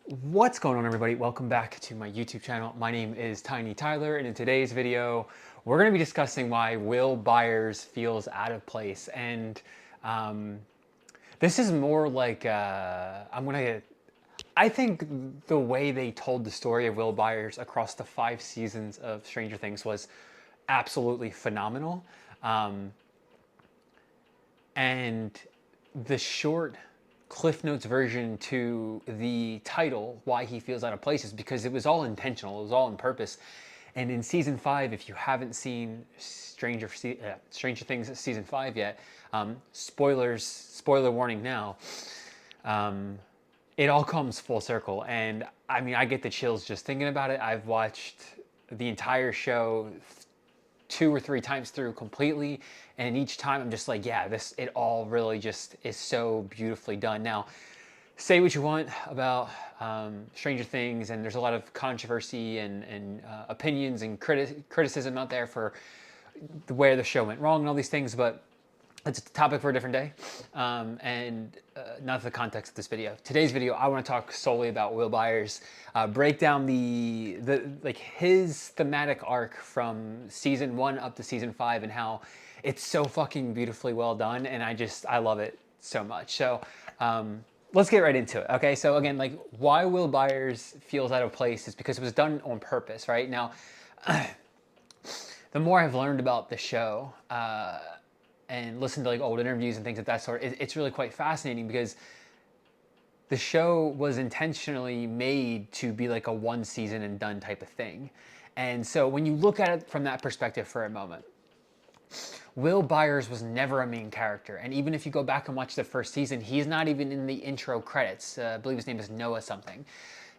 What's going on, everybody? Welcome back to my YouTube channel. My name is Tiny Tyler, and in today's video, we're going to be discussing why Will Byers feels out of place. And this is more like I think the way they told the story of Will Byers across the 5 seasons of Stranger Things was absolutely phenomenal. And the short Cliff Notes version to the title, Why He Feels Out of Place, is because it was all intentional, it was all on purpose. And in season 5, if you haven't seen Stranger Things season 5 yet, spoiler warning now, it all comes full circle. And I mean, I get the chills just thinking about it. I've watched the entire show 2 or 3 times through completely, and each time I'm just like, yeah, it all really just is so beautifully done. Now, say what you want about Stranger Things, and there's a lot of controversy and opinions and criticism out there for where the show went wrong and all these things, but it's a topic for a different day, and not the context of this video. Today's video, I want to talk solely about Will Byers, break down the his thematic arc from season 1 up to season 5, and how it's so fucking beautifully well done, and I love it so much. So let's get right into it. Okay, so again, like, why Will Byers feels out of place is because it was done on purpose, right? Now, the more I've learned about the show, and listen to like old interviews and things of that sort, it's really quite fascinating because the show was intentionally made to be like a one season and done type of thing. And so when you look at it from that perspective for a moment, Will Byers was never a main character. And even if you go back and watch the first season, he's not even in the intro credits. I believe his name is Noah something.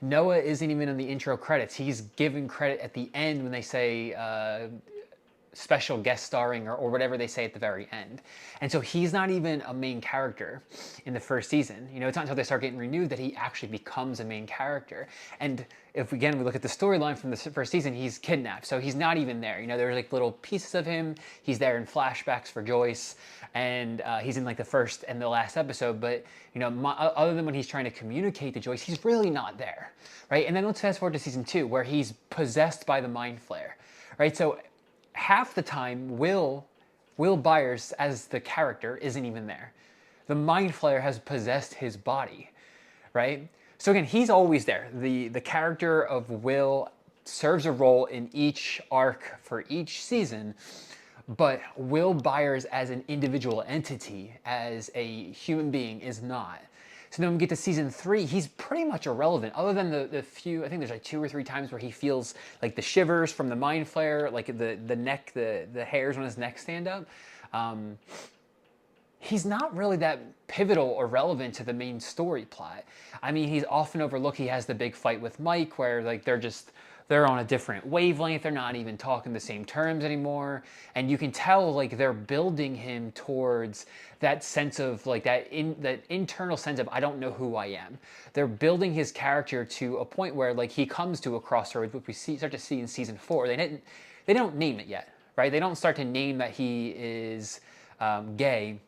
Noah isn't even in the intro credits. He's given credit at the end when they say special guest starring or whatever they say at the very end. And so he's not even a main character in the first season. You know, it's not until they start getting renewed that he actually becomes a main character. And if we look at the storyline from the first season, he's kidnapped, so he's not even there. You know, there's like little pieces of him. He's there in flashbacks for Joyce, and he's in like the first and the last episode, but you know, other than when he's trying to communicate to Joyce, he's really not there, right? And then let's fast forward to season 2, where he's possessed by the mind flare, right? So half the time, Will Byers as the character isn't even there. The mind flayer has possessed his body, right? So again, he's always there. The character of Will serves a role in each arc for each season, but Will Byers as an individual entity, as a human being, is not. So then when we get to season 3, he's pretty much irrelevant, other than the few, I think there's like 2 or 3 times where he feels like the shivers from the mind flare, like the neck, the hairs on his neck stand up. He's not really that pivotal or relevant to the main story plot. I mean, he's often overlooked. He has the big fight with Mike where like they're on a different wavelength. They're not even talking the same terms anymore. And you can tell like they're building him towards that sense of like that internal sense of, I don't know who I am. They're building his character to a point where like he comes to a crossroads, which we start to see in season 4. They don't name it yet, right? They don't start to name that he is gay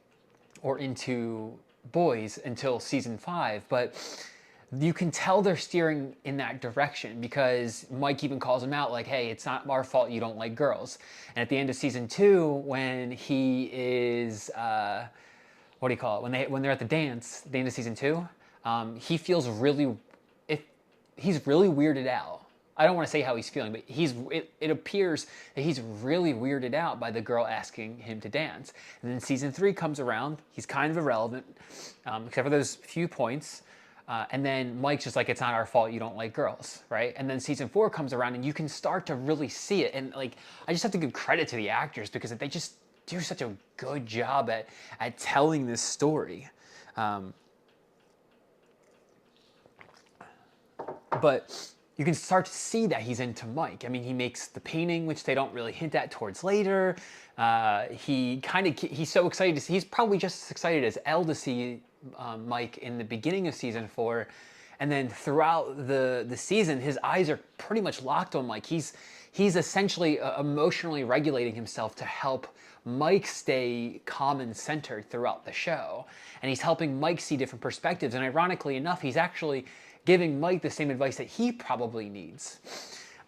or into boys until season 5, but you can tell they're steering in that direction because Mike even calls him out like, hey, it's not our fault you don't like girls. And at the end of season 2, when he is what do you call it, when they're at the end of season 2, he feels really, he's really weirded out. I don't want to say how he's feeling, but it appears that he's really weirded out by the girl asking him to dance. And then season 3 comes around, he's kind of irrelevant, except for those few points. And then Mike's just like, it's not our fault you don't like girls, right? And then season 4 comes around and you can start to really see it. And like, I just have to give credit to the actors because they just do such a good job at telling this story. But you can start to see that he's into Mike. I mean, he makes the painting, which they don't really hint at towards later. He's so excited to see, he's probably just as excited as Elle to see Mike in the beginning of season 4. And then throughout the season, his eyes are pretty much locked on Mike. He's essentially emotionally regulating himself to help Mike stay calm and centered throughout the show. And he's helping Mike see different perspectives. And ironically enough, he's actually giving Mike the same advice that he probably needs.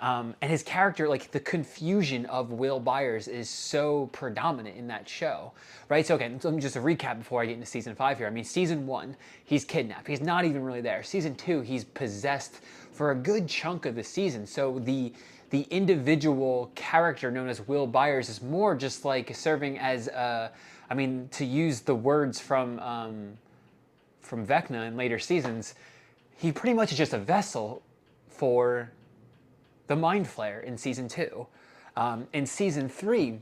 And his character, like the confusion of Will Byers, is so predominant in that show, right? So, okay, let me just recap before I get into season 5 here. I mean, season 1, he's kidnapped. He's not even really there. Season 2, he's possessed for a good chunk of the season. So the individual character known as Will Byers is more just like serving as, I mean, to use the words from Vecna in later seasons, he pretty much is just a vessel for the Mind Flayer in season 2. In season 3,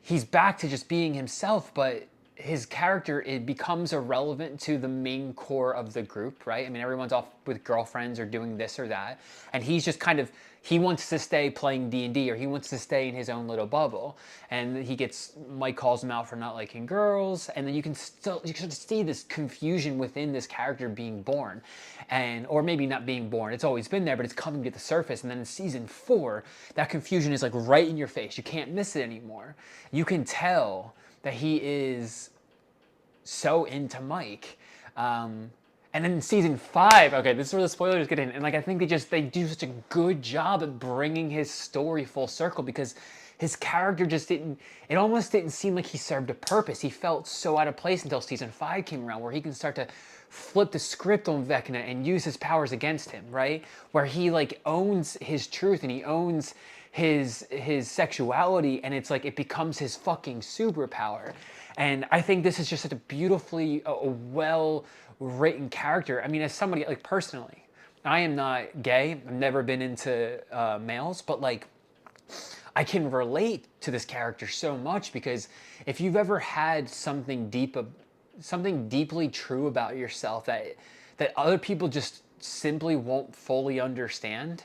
he's back to just being himself, but his character, it becomes irrelevant to the main core of the group, right? I mean, everyone's off with girlfriends or doing this or that, and he's just kind of, he wants to stay playing D&D, or he wants to stay in his own little bubble, and Mike calls him out for not liking girls, and then you can see this confusion within this character being born, or maybe not being born, it's always been there, but it's coming to the surface. And then in season 4, that confusion is like right in your face, you can't miss it anymore. You can tell that he is so into Mike. And then in season 5, okay, this is where the spoilers get in, and like I think they do such a good job at bringing his story full circle, because his character it almost didn't seem like he served a purpose. He felt so out of place until season 5 came around, where he can start to flip the script on Vecna and use his powers against him, right? Where he like owns his truth and he owns his sexuality, and it's like it becomes his fucking superpower. And I think this is just such a beautifully well written character. I mean, as somebody, like, personally, I am not gay, I've never been into males, but like I can relate to this character so much, because if you've ever had something deeply true about yourself that other people just simply won't fully understand,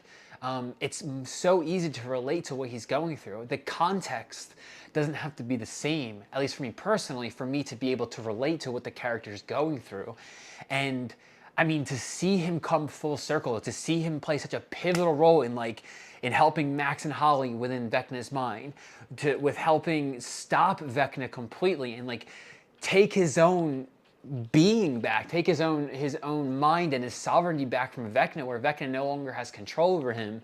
it's so easy to relate to what he's going through. The context doesn't have to be the same, at least for me personally, for me to be able to relate to what the character's going through. And I mean, to see him come full circle, to see him play such a pivotal role in helping Max and Holly within Vecna's mind, with helping stop Vecna completely, and like take his own being back, take his own mind and his sovereignty back from Vecna, where Vecna no longer has control over him,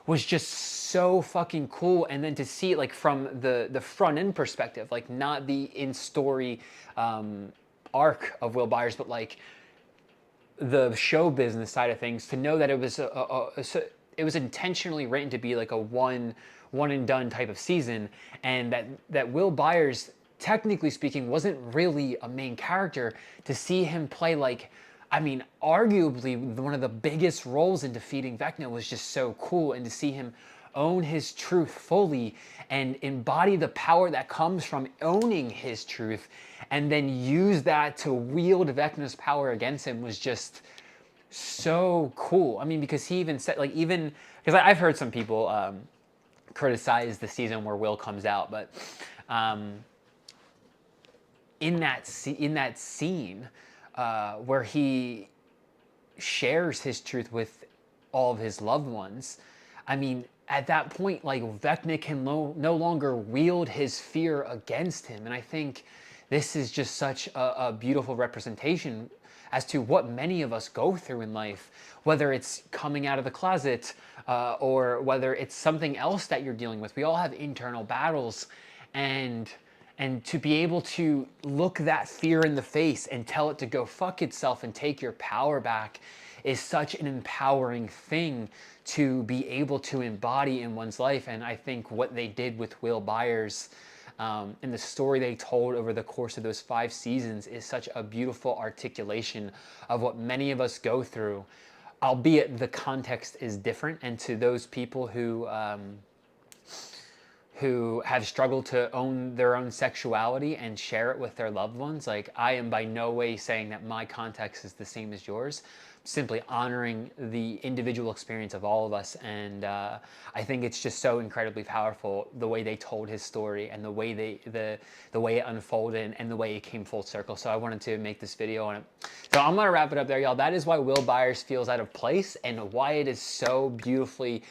was just so fucking cool. And then to see it like from the front end perspective, like not the in-story arc of Will Byers, but like the show business side of things, to know that it was intentionally written to be like a one and done type of season, and that Will Byers, technically speaking, wasn't really a main character. To see him play, like, I mean, arguably one of the biggest roles in defeating Vecna was just so cool. And to see him own his truth fully and embody the power that comes from owning his truth, and then use that to wield Vecna's power against him, was just so cool. I mean, because he even said, like, because I've heard some people criticize the season where Will comes out, but in that scene where he shares his truth with all of his loved ones, I mean, at that point, like, Vecna can no longer wield his fear against him. And I think this is just such a beautiful representation as to what many of us go through in life, whether it's coming out of the closet or whether it's something else that you're dealing with. We all have internal battles, and to be able to look that fear in the face and tell it to go fuck itself and take your power back is such an empowering thing to be able to embody in one's life. And I think what they did with Will Byers and the story they told over the course of those 5 seasons is such a beautiful articulation of what many of us go through, albeit the context is different. And to those people who have struggled to own their own sexuality and share it with their loved ones, like, I am by no way saying that my context is the same as yours, simply honoring the individual experience of all of us. And I think it's just so incredibly powerful, the way they told his story, and the way the way it unfolded, and the way it came full circle. So I wanted to make this video on it. So I'm gonna wrap it up there, y'all. That is why Will Byers feels out of place, and why it is so beautifully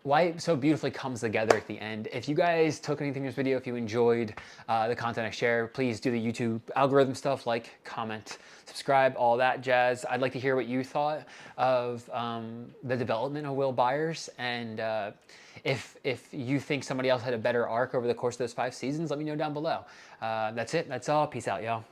why it so beautifully comes together at the end. If you guys took anything from this video, if you enjoyed the content I share, please do the YouTube algorithm stuff, like, comment, subscribe, all that jazz. I'd like to hear what you thought of the development of Will Byers, and if you think somebody else had a better arc over the course of those 5 seasons, let me know down below. That's it. That's all. Peace out, y'all.